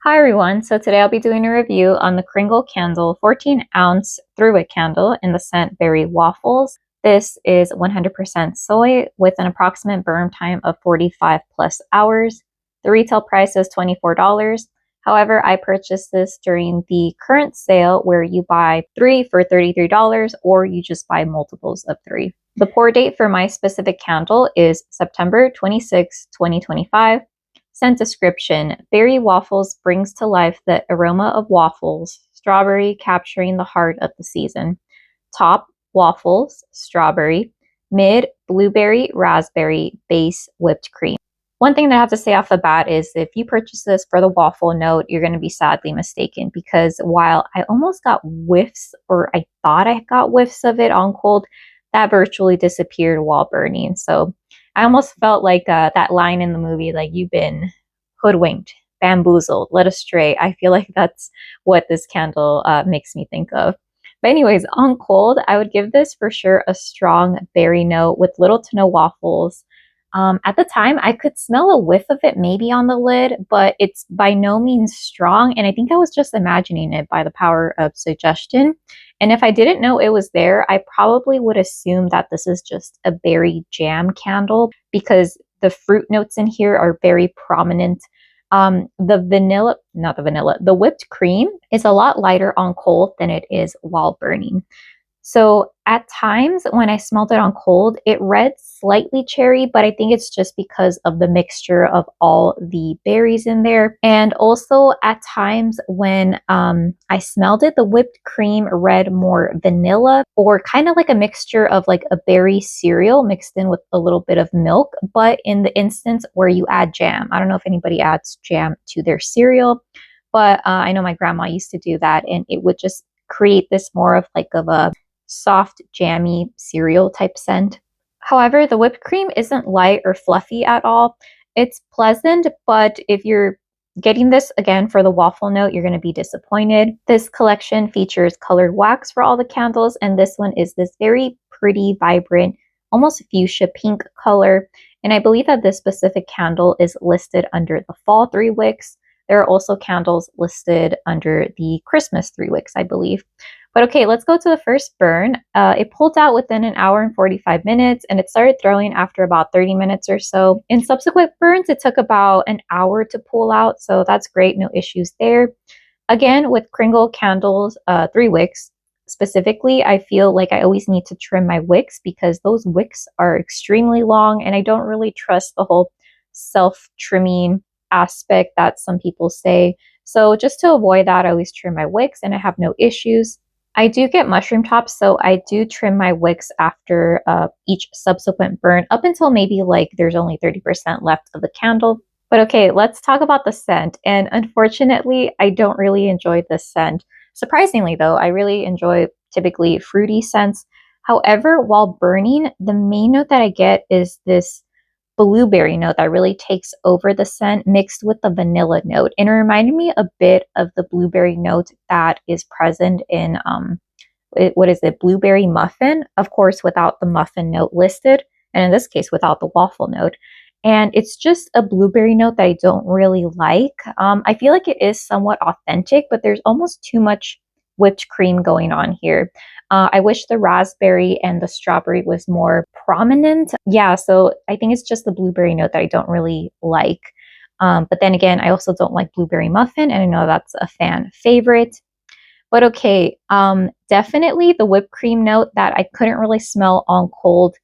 Hi everyone, so today I'll be doing a review on the Kringle candle 14-ounce 3-wick candle in the scent Berry Waffles. This is 100% soy with an approximate burn time of 45 plus hours. The retail price is $24. However, I purchased this during the current sale where you buy 3 for $33 or you just buy multiples of 3. The pour date for my specific candle is September 26, 2025. Scent description: Berry Waffles brings to life the aroma of waffles, strawberry capturing the heart of the season. Top, waffles, strawberry. Mid, blueberry, raspberry, base, whipped cream. One thing that I have to say off the bat is if you purchase this for the waffle note, you're going to be sadly mistaken, because while I almost got whiffs, or I thought I got whiffs of it on cold, that virtually disappeared while burning. So I almost felt like that line in the movie, like, you've been hoodwinked, bamboozled, led astray. I feel like that's what this candle makes me think of. But anyways, on cold, I would give this for sure a strong berry note with little to no waffles. At the time, I could smell a whiff of it maybe on the lid, but it's by no means strong. And I think I was just imagining it by the power of suggestion. And if I didn't know it was there, I probably would assume that this is just a berry jam candle because the fruit notes in here are very prominent. The whipped cream is a lot lighter on cold than it is while burning. So at times when I smelled it on cold, it read slightly cherry, but I think it's just because of the mixture of all the berries in there. And also at times when I smelled it, the whipped cream read more vanilla, or kind of like a mixture of like a berry cereal mixed in with a little bit of milk. But in the instance where you add jam, I don't know if anybody adds jam to their cereal, but I know my grandma used to do that, and it would just create this more of a soft, jammy cereal type scent. However, the whipped cream isn't light or fluffy at all. It's pleasant, but if you're getting this again for the waffle note, you're going to be disappointed. This collection features colored wax for all the candles, and this one is this very pretty, vibrant, almost fuchsia pink color. And I believe that this specific candle is listed under the fall 3 wicks. There are also candles listed under the Christmas 3 wicks, I believe. But okay, let's go to the first burn. It pulled out within an hour and 45 minutes, and it started throwing after about 30 minutes or so. In subsequent burns, it took about an hour to pull out, so that's great, no issues there. Again, with Kringle candles, 3 wicks, specifically, I feel like I always need to trim my wicks because those wicks are extremely long, and I don't really trust the whole self-trimming aspect that some people say. So just to avoid that, I always trim my wicks, and I have no issues. I do get mushroom tops, so I do trim my wicks after each subsequent burn up until maybe like there's only 30% left of the candle. But okay, let's talk about the scent. And unfortunately, I don't really enjoy this scent. Surprisingly though, I really enjoy typically fruity scents. However, while burning, the main note that I get is this blueberry note that really takes over the scent, mixed with the vanilla note. And it reminded me a bit of the blueberry note that is present in blueberry muffin, of course without the muffin note listed, and in this case without the waffle note. And it's just a blueberry note that I don't really like. I feel like it is somewhat authentic, but there's almost too much whipped cream going on here. I wish the raspberry and the strawberry was more prominent. Yeah, so I think it's just the blueberry note that I don't really like. But then again, I also don't like blueberry muffin, and I know that's a fan favorite. But okay, definitely the whipped cream note that I couldn't really smell on cold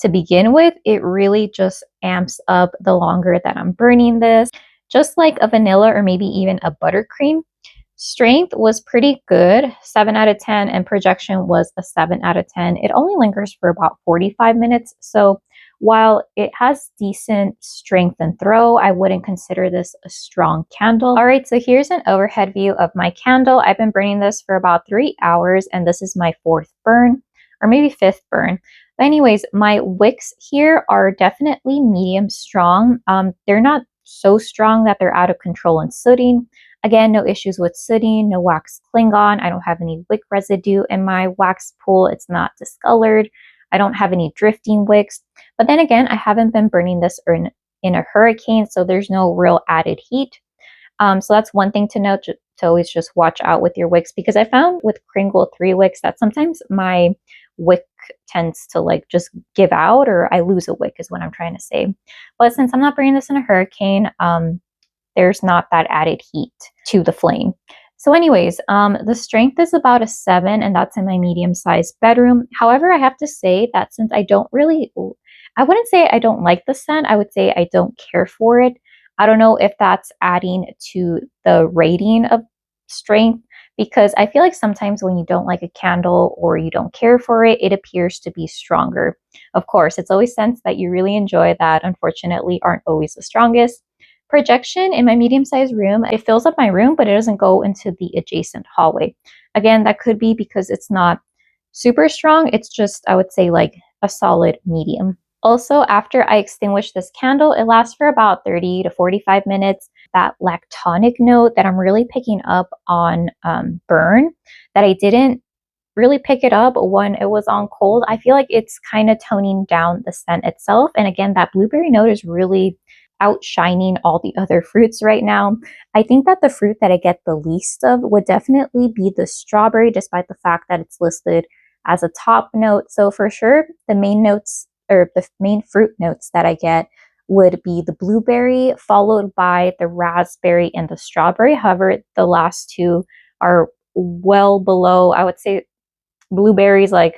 to begin with. It really just amps up the longer that I'm burning this, just like a vanilla or maybe even a buttercream. Strength was pretty good, 7 out of 10, and projection was a 7 out of 10. It only lingers for about 45 minutes, so while it has decent strength and throw, I wouldn't consider this a strong candle. All right, so here's an overhead view of my candle. I've been burning this for about 3 hours, and this is my 4th burn, or maybe 5th burn. But anyways, my wicks here are definitely medium strong. They're not so strong that they're out of control and sooting. Again, no issues with sooting, no wax Klingon. I don't have any wick residue in my wax pool. It's not discolored. I don't have any drifting wicks. But then again, I haven't been burning this in a hurricane, so there's no real added heat. So that's one thing to note, to always just watch out with your wicks, because I found with Kringle 3 wicks that sometimes my wick tends to like just give out, or I lose a wick is what I'm trying to say. But since I'm not burning this in a hurricane, there's not that added heat to the flame. So anyways, the strength is about a 7, and that's in my medium-sized bedroom. However, I have to say that since I wouldn't say I don't like the scent, I would say I don't care for it. I don't know if that's adding to the rating of strength, because I feel like sometimes when you don't like a candle or you don't care for it, it appears to be stronger. Of course, it's always scents that you really enjoy that unfortunately aren't always the strongest. Projection in my medium-sized room, it fills up my room, but it doesn't go into the adjacent hallway. Again, that could be because it's not super strong. It's just, I would say, like a solid medium. Also, after I extinguish this candle, it lasts for about 30 to 45 minutes. That lactonic note that I'm really picking up on burn, that I didn't really pick it up when it was on cold, I feel like it's kind of toning down the scent itself. And again, that blueberry note is really outshining all the other fruits right now. I think that the fruit that I get the least of would definitely be the strawberry, despite the fact that it's listed as a top note. So for sure, the main notes, or the main fruit notes that I get, would be the blueberry, followed by the raspberry and the strawberry. However, the last two are well below. I would say blueberries like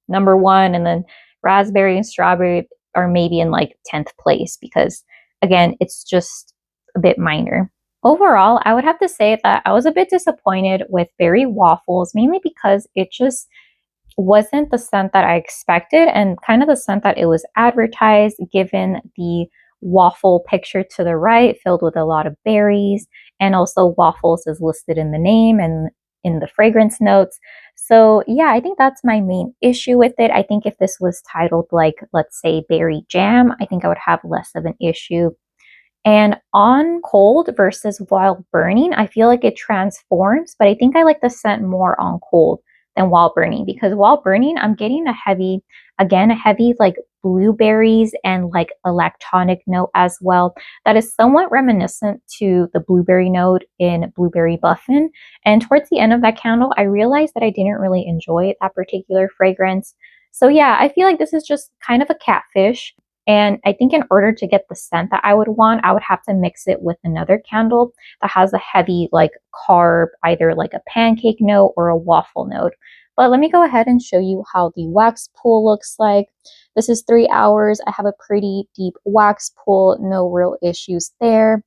number 1, and then raspberry and strawberry are maybe in like 10th place, because again, it's just a bit minor. Overall, I would have to say that I was a bit disappointed with Berry Waffles, mainly because it just wasn't the scent that I expected, and kind of the scent that it was advertised, given the waffle picture to the right filled with a lot of berries, and also waffles is listed in the name and in the fragrance notes. So yeah, I think that's my main issue with it. I think if this was titled like, let's say, berry jam, I think I would have less of an issue. And on cold versus while burning, I feel like it transforms, but I think I like the scent more on cold than while burning, because while burning, I'm getting a heavy like blueberries and like a lactonic note as well that is somewhat reminiscent to the blueberry note in Blueberry Buffin. And towards the end of that candle, I realized that I didn't really enjoy that particular fragrance. So yeah, I feel like this is just kind of a catfish. And I think in order to get the scent that I would want, I would have to mix it with another candle that has a heavy like carb, either like a pancake note or a waffle note. But let me go ahead and show you how the wax pool looks like. This is 3 hours. I have a pretty deep wax pool, no real issues there.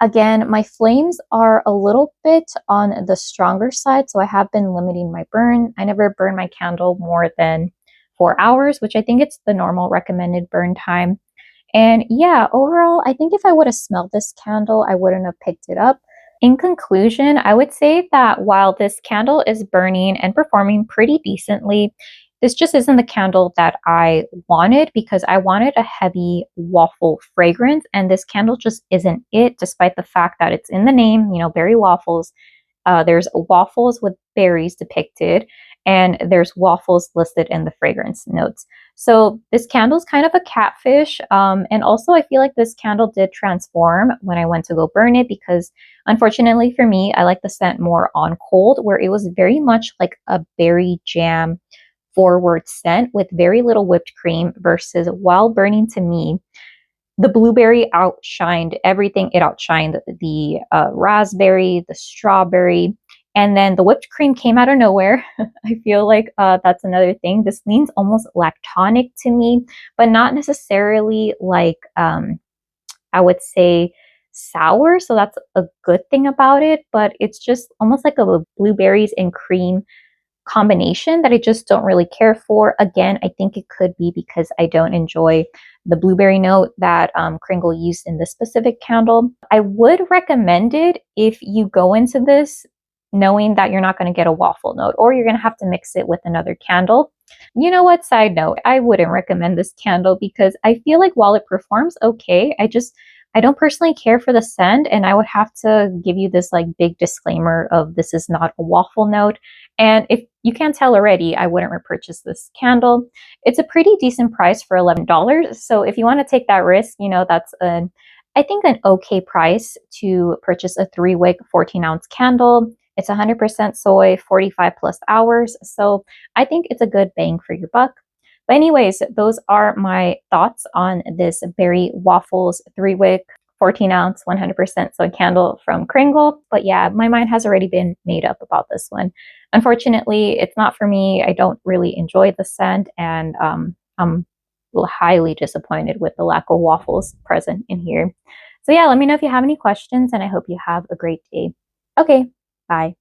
Again, my flames are a little bit on the stronger side, so I have been limiting my burn. I never burn my candle more than 4 hours, which I think it's the normal recommended burn time. And yeah, overall, I think if I would have smelled this candle, I wouldn't have picked it up. In conclusion, I would say that while this candle is burning and performing pretty decently, this just isn't the candle that I wanted, because I wanted a heavy waffle fragrance, and this candle just isn't it, despite the fact that it's in the name, you know, Berry Waffles. There's waffles with berries depicted, and there's waffles listed in the fragrance notes. So this candle is kind of a catfish. And also I feel like this candle did transform when I went to go burn it, because unfortunately for me, I like the scent more on cold, where it was very much like a berry jam forward scent with very little whipped cream, versus while burning, to me, the blueberry outshined everything. It outshined the raspberry, the strawberry, and then the whipped cream came out of nowhere. I feel like that's another thing. This leans almost lactonic to me, but not necessarily like, I would say, sour. So that's a good thing about it, but it's just almost like a blueberries and cream combination that I just don't really care for. Again, I think it could be because I don't enjoy the blueberry note that Kringle used in this specific candle. I would recommend it if you go into this knowing that you're not going to get a waffle note, or you're going to have to mix it with another candle. You know what? Side note, I wouldn't recommend this candle, because I feel like while it performs okay, I don't personally care for the scent, and I would have to give you this like big disclaimer of this is not a waffle note. And if you can't tell already, I wouldn't repurchase this candle. It's a pretty decent price for $11. So if you want to take that risk, you know, that's an I think an okay price to purchase a 3-wick 14-ounce candle. It's 100% soy, 45 plus hours. So I think it's a good bang for your buck. But anyways, those are my thoughts on this Berry Waffles 3-wick 14-ounce 100% soy candle from Kringle. But yeah, my mind has already been made up about this one. Unfortunately, it's not for me. I don't really enjoy the scent, and I'm highly disappointed with the lack of waffles present in here. So yeah, let me know if you have any questions, and I hope you have a great day. Okay, bye.